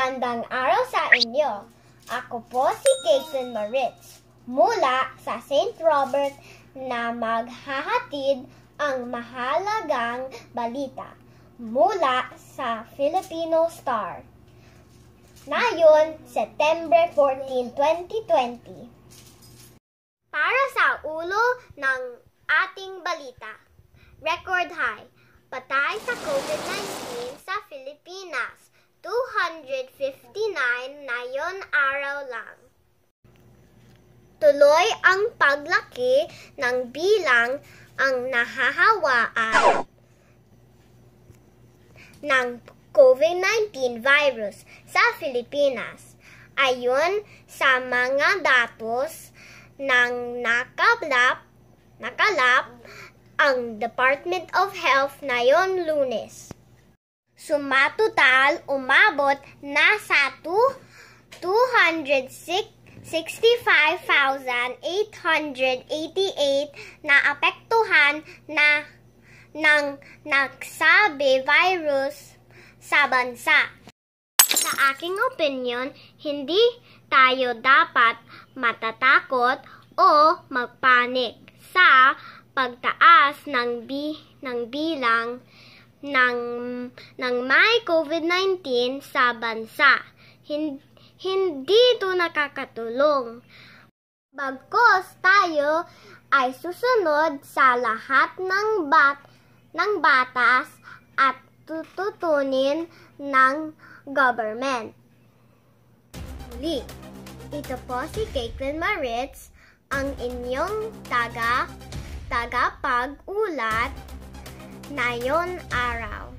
Magandang araw sa inyo. Ako po si Caitlin Maritz mula sa St. Robert na maghahatid ang mahalagang balita mula sa Filipino Star. Ngayon, September 14, 2020. Para sa ulo ng ating balita, record high, patay sa COVID-19 sa Pilipinas, 259 ngayon araw lang. Tuloy ang paglaki ng bilang ang nahahawaan ng COVID-19 virus sa Pilipinas. Ayon sa mga datos ng nakalap ang Department of Health ngayon Lunes. Sumatotal umabot na sa 265,888 na apektuhan ng nagsabi virus sa bansa. Sa aking opinyon, hindi tayo dapat matatakot o magpanik sa pagtaas ng bilang ng may COVID-19 sa bansa. Hindi ito nakakatulong. Bagkus tayo ay susunod sa lahat ng batas at tututunin ng government. Muli, ito po si Caitlin Maritz, ang inyong tagapag-ulat ngayon araw.